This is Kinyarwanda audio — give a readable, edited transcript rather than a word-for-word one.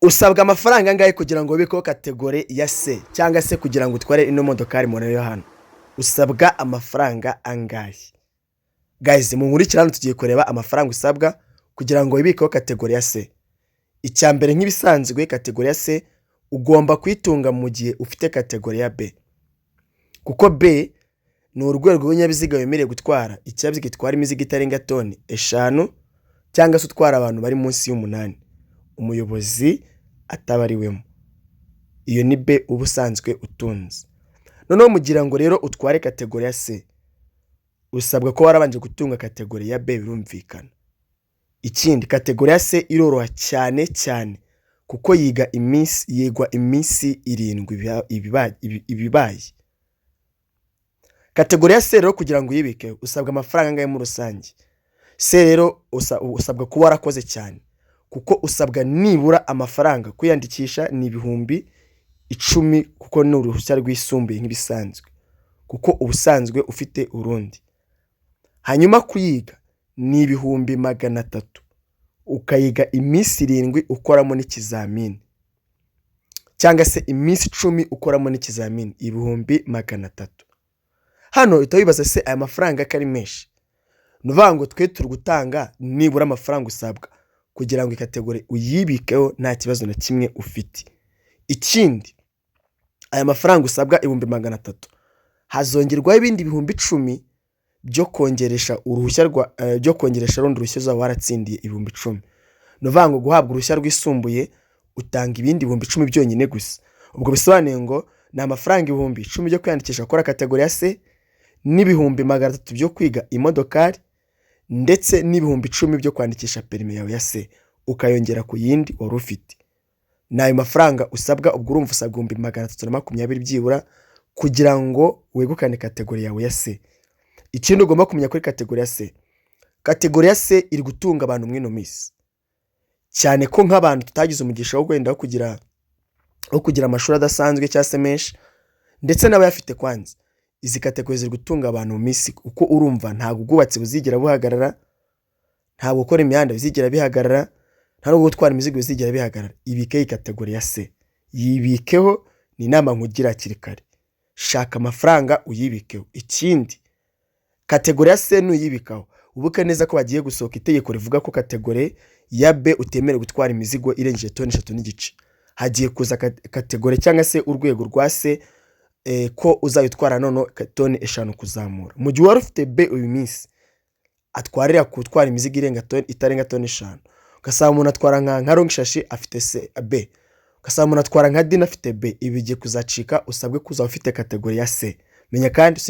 Usabwa amafaranga angahe kugira ngo ubikeho kategori ya C cyangwa se kugira ngo utware ino modokari mureba hano? Usabwa amafaranga angahe? Guys, munkurikirane tugiye kureba amafaranga usabwa kugira ngo wibikeho kategori ya C. Icyambere nk'ibisanzwe kategori ya C ugomba kwitunga mu gihe ufite kategori ya B. Kuko B ni urwego rw'ibinyabiziga wemerewe gutwara ikinyabiziga gitwara imizigo itarenga toni 5 cyangwa se utwara abantu bari munsi y'8 umuyobozi atabariwemo. Iyo ni B ubusanzwe utunze. Noneho mugira ngo rero utware kategori ya C usabwa ko warabanje gutunga kategori ya B birumvikana. Ikindi kategori ya C iroroha cyane cyane kuko yigwa iminsi 7 ibibaye. Kategori ya C rero kugira ngo uyibike usabwa amafaranga angahe mu rusange? C rero usabwa kuba warakoze cyane kuko usabwa nibura amafaranga kwiyandikisha ni 10,000 kuko ni uruhushya rwisumbuye nk'ibisanzwe kuko ubusanzwe ufite urundi. Hanyuma kuyiga ni 300,000 ukayiga iminsi 7 ukoramo n'ikizamini cyangwa se iminsi 10 ukoramo n'ikizamini 300,000. Hano utabibaza se aya mafaranga kari menshi? Nuvuga ngo twe turi gutanga nibura amafaranga usabwa kugira ngo ikategori uyibikeho nta kibazo na kimwe ufite. Ikindi aya mafaranga usabwa 300,000 hazongerwaho ibindi 10,000 byo kongeresha uruhushya byo kongeresha rundi ruhushya uzaba waratsindiye 10,000. Nuvuga ngo guhabwa uruhushya rwisumbuye utanga ibindi 10,000 byonyine gusa. Ubwo bisobanuye ngo ni amafaranga 10,000 byo kwiyandikisha gukora kategori ya C n'300,000 byo kwiga imodokari ndetse n'10,000 byo kwandikisha permis yawe ya C ukayongera ku yindi wari ufite. Nayo mafaranga usabwa ubwo urumva usabwa 320 byibura kugira ngo wegukane kategori yawe ya C. Ikindi ugomba kumenya kuri kategori ya C. Kategori ya C iri gutunga abantu mwino miss. Cyane ko nk'abantu tutagize umugisha wo kwenda kugira amashuri adasanzwe cyangwa se menshi ndetse n'abayafite kwanza. Izi kategori ziri gutunga abantu mu miss uko urumva ntabwo ubwubatsi buzigera buhagarara, ntabwo gukora imihanda bizigera bihagarara, nta no gutwara imizigo bizigera bihagarara. Ibikeho kategori ya C. Yibikeho ni inama nkugira kirikare. Shaka amafaranga uyibikeho. Ikindi kategori ya C nuyibikaho ubuke neza ko bagiye gusohoka itegeko rivuga ko kategori ya B utemerewe gutwara imizigo irengeje toni 3.5. Hagiye kuza kategori cyangwa se urwego rwa C ko uzayitwara none toni 5 kuzamura. Mu gihe wari ufite B uyu minsi atwarira gutwara imizigo itarenga toni 5. Ugasaba umuntu atwara nka Longshashi afite C B. Ugasaba umuntu atwara nka Dina afite B. Ibi bigiye kuzacika usabwe kuza ufite kategori ya C. Menya kandi